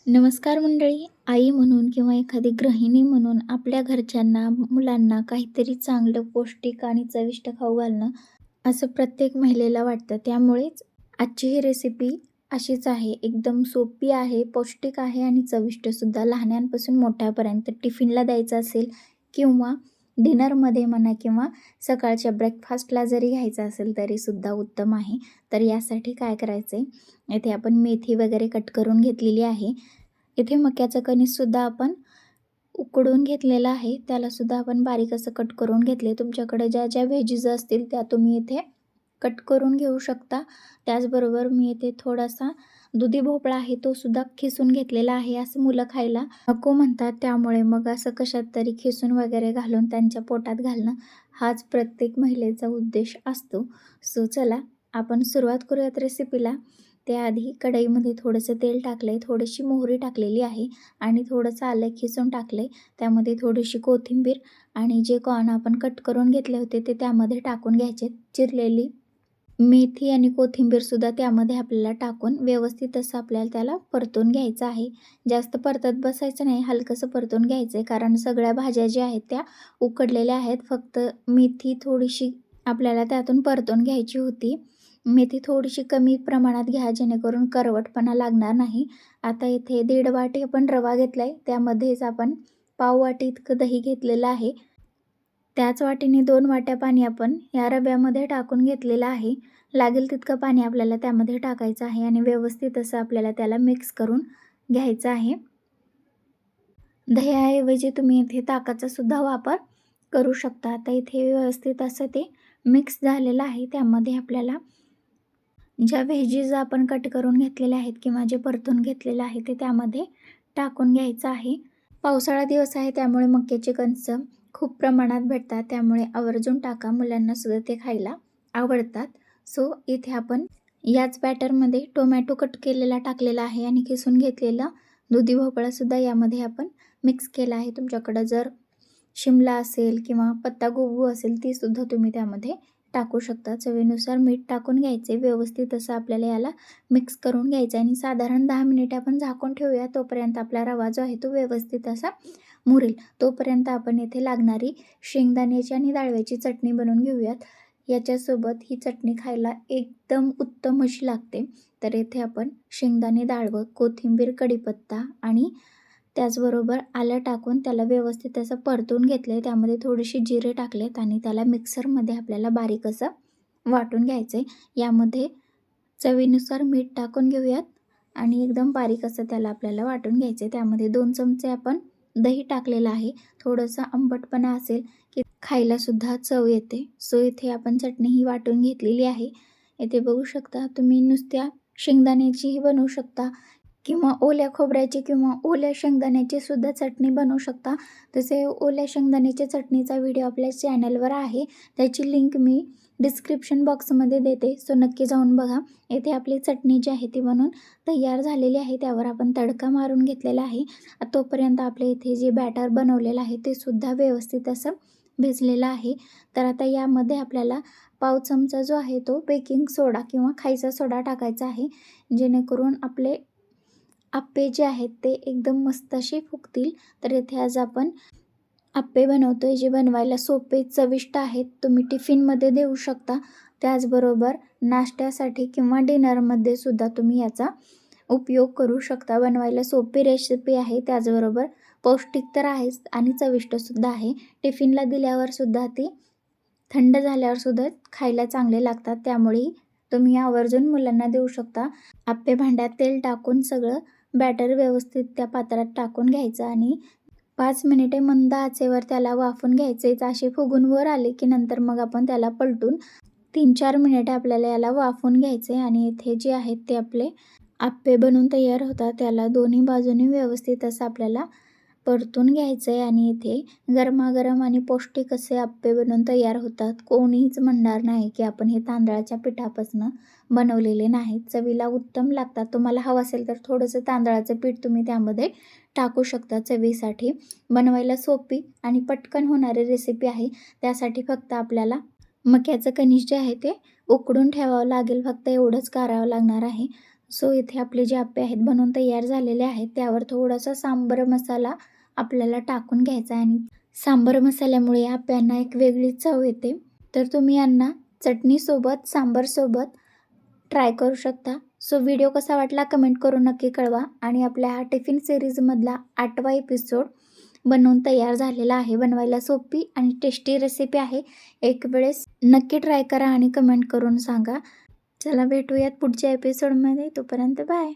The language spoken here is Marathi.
नमस्कार मंडळी. आई म्हणून किंवा एखादी गृहिणी म्हणून आपल्या घरच्यांना, मुलांना काहीतरी चांगलं, पौष्टिक आणि चविष्ट खाऊ घालणं, असं प्रत्येक महिलेला वाटतं. त्यामुळेच आजची ही रेसिपी अशीच आहे. एकदम सोपी आहे, पौष्टिक आहे आणि चविष्टसुद्धा. लहानांपासून मोठ्यापर्यंत टिफिनला द्यायचं असेल किंवा डिनरमध्ये म्हणा किंवा सकाळच्या ब्रेकफास्टला जरी घ्यायचं असेल तरीसुद्धा उत्तम आहे. तर यासाठी काय करायचं आहे, इथे आपण मेथी वगैरे कट करून घेतलेली आहे. इथे मक्याचं कणीससुद्धा आपण उकडून घेतलेलं आहे. त्यालासुद्धा आपण बारीक असं कट करून घेतले. तुमच्याकडे ज्या ज्या व्हेजीज असतील त्या तुम्ही इथे कट करून घेऊ शकता. त्याचबरोबर मी इथे थोडासा दुधी भोपळा आहे तो सुद्धा खिसून घेतलेला आहे. असं मुलं खायला नको म्हणतात, त्यामुळे मग असं कशात तरी खिसून वगैरे घालून त्यांच्या पोटात घालणं हाच प्रत्येक महिलेचा उद्देश असतो. सो चला आपण सुरुवात करूयात रेसिपीला. त्याआधी कढईमध्ये थोडंसं तेल टाकलं आहे, थोडीशी मोहरी टाकलेली आहे आणि थोडंसं आलं खिसून टाकलं आहे. त्यामध्ये थोडीशी कोथिंबीर आणि जे कॉर्न आपण कट करून घेतले होते ते त्यामध्ये टाकून घ्यायचे. चिरलेली मेथी आणि कोथिंबीरसुद्धा त्यामध्ये आपल्याला टाकून व्यवस्थित असं आपल्याला त्याला परतून घ्यायचं आहे. जास्त परतत बसायचं नाही, हलकंसं परतून घ्यायचं आहे, कारण सगळ्या भाज्या ज्या आहेत त्या उकडलेल्या आहेत. फक्त मेथी थोडीशी आपल्याला त्यातून परतून घ्यायची होती. मेथी थोडीशी कमी प्रमाणात घ्या, जेणेकरून करवटपणा लागणार नाही. आता इथे 1.5 वाटी आपण रवा घेतला आहे. त्यामध्येच आपण पाव वाटी इतकं दही घेतलेलं आहे. त्याच वाटीने 2 वाट्या पाणी आपण या रव्यामध्ये टाकून घेतलेलं आहे. लागेल तितकं पाणी आपल्याला त्यामध्ये टाकायचं आहे आणि व्यवस्थित असं आपल्याला त्याला मिक्स करून घ्यायचं आहे. दह्याऐवजी तुम्ही इथे ताकाचा सुद्धा वापर करू शकता. आता इथे व्यवस्थित असं ते मिक्स झालेलं आहे. त्यामध्ये आपल्याला ज्या व्हेजीज आपण कट करून घेतलेल्या आहेत किंवा जे परतून घेतलेलं आहे ते त्यामध्ये टाकून घ्यायचं आहे. पावसाळा दिवस आहे त्यामुळे मक्याचे कणस खूप प्रमाणात भेटतात, त्यामुळे आवर्जून टाका. मुलांना सुद्धा ते खायला आवडतात. सो इथे आपण याच बॅटरमध्ये टोमॅटो कट केलेला टाकलेला आहे आणि किसून घेतलेला दुधी भोपळासुद्धा यामध्ये आपण मिक्स केला आहे. तुमच्याकडं जर शिमला असेल किंवा पत्तागोबी असेल तीसुद्धा तुम्ही त्यामध्ये टाकू शकता. चवीनुसार मीठ टाकून घ्यायचे. व्यवस्थित असं आपल्याला याला मिक्स करून घ्यायचं आणि साधारण 10 मिनिटे आपण झाकून ठेवूया. तोपर्यंत आपला रवा जो आहे तो व्यवस्थित असा मुरेल. तोपर्यंत आपण येथे लागणारी शेंगदाण्याची आणि डाळव्याची चटणी बनवून घेऊयात. याच्यासोबत ही चटणी खायला एकदम उत्तम अशी लागते. तर येथे आपण शेंगदाणे, डाळवं, कोथिंबीर, कढीपत्ता आणि त्याचबरोबर आलं टाकून त्याला व्यवस्थित असं परतून घेतलं आहे. त्यामध्ये थोडेसे जिरे टाकलेत आणि त्याला मिक्सरमध्ये आपल्याला बारीक असं वाटून घ्यायचं आहे. यामध्ये चवीनुसार मीठ टाकून घेऊयात आणि एकदम बारीक असं त्याला आपल्याला वाटून घ्यायचं आहे. त्यामध्ये 2 चमचे आपण दही टाकलेलं आहे. थोडंसं आंबटपणा असेल की खायलासुद्धा चव येते. सो इथे आपण चटणी ही वाटून घेतलेली आहे. इथे बघू शकता तुम्ही नुसत्या शेंगदाण्याचीही बनवू शकता किंवा ओल्या खोबऱ्याची किंवा ओल्या शेंगदाण्याची सुद्धा चटणी बनवू शकता. तसे ओल्या शेंगदाण्याच्या चटणीचा व्हिडिओ आपल्या चॅनलवर आहे. त्याची लिंक मी डिस्क्रिप्शन बॉक्समध्ये देते. सो नक्की जाऊन बघा. येथे आपली चटणी जी आहे ती बनवून तयार झालेली आहे. त्यावर आपण तडका मारून घेतलेला आहे. तोपर्यंत आपल्या इथे जे बॅटर बनवलेलं आहे ते सुद्धा व्यवस्थित असं भिजलेलं आहे. तर आता यामध्ये आपल्याला पाव चमचा जो आहे तो बेकिंग सोडा किंवा खायचा सोडा टाकायचा आहे, जेणेकरून आपले आप्पे जे आहेत ते एकदम मस्त असे फुगतील. तर इथे आज आपण आप्पे बनवतोय जे बनवायला सोपे, चविष्ट आहेत. तुम्ही टिफिनमध्ये देऊ शकता. त्याचबरोबर नाश्त्यासाठी किंवा डिनरमध्ये सुद्धा तुम्ही याचा उपयोग करू शकता. बनवायला सोपी रेसिपी आहे, त्याचबरोबर पौष्टिक तर आहेच आणि चविष्टसुद्धा आहे. टिफिनला दिल्यावर सुद्धा ती थंड झाल्यावर सुद्धा खायला चांगले लागतात. त्यामुळे तुम्ही आवर्जून मुलांना देऊ शकता. आप्पे भांड्यात तेल टाकून सगळं बॅटर व्यवस्थित त्या पात्रात टाकून घ्यायचं आणि 5 मिनिटे मंद आचेवर त्याला वाफून घ्यायचे. असे फुगून वर आले की नंतर मग आपण त्याला पलटून 3-4 मिनिटे आपल्याला याला वाफून घ्यायचे आणि इथे जे आहेत ते आपले आप्पे बनून तयार होतात. त्याला दोन्ही बाजूनी व्यवस्थित असं आपल्याला परतून घ्यायचं आहे आणि इथे गरमागरम आणि पौष्टिक असे आप्पे बनवून तयार होतात. कोणीच म्हणणार नाही की आपण हे तांदळाच्या पिठापासून बनवलेले नाहीत. चवीला उत्तम लागतात. तुम्हाला हवं असेल तर थोडंसं तांदळाचं पीठ तुम्ही त्यामध्ये टाकू शकता चवीसाठी. बनवायला सोपी आणि पटकन होणारी रेसिपी आहे. त्यासाठी फक्त आपल्याला मक्याचं कणीस जे आहे ते उकडून ठेवावं लागेल. फक्त एवढंच करावं लागणार आहे. सो इथे आपले जे आप्पे आहेत बनवून तयार झालेले आहेत. त्यावर थोडासा सांबर मसाला आपल्याला टाकून घ्यायचा आहे आणि सांबर मसाल्यामुळे आप्यांना एक वेगळी चव येते. तर तुम्ही यांना चटणीसोबत, सांबारसोबत ट्राय करू शकता. सो व्हिडिओ कसा वाटला कमेंट करून नक्की कळवा. आणि आपल्या हा टिफिन सिरीजमधला 8वा एपिसोड बनवून तयार झालेला आहे. बनवायला सोपी आणि टेस्टी रेसिपी आहे. एक वेळेस नक्की ट्राय करा आणि कमेंट करून सांगा. चला भेटूयात पुढच्या एपिसोडमध्ये. तोपर्यंत बाय.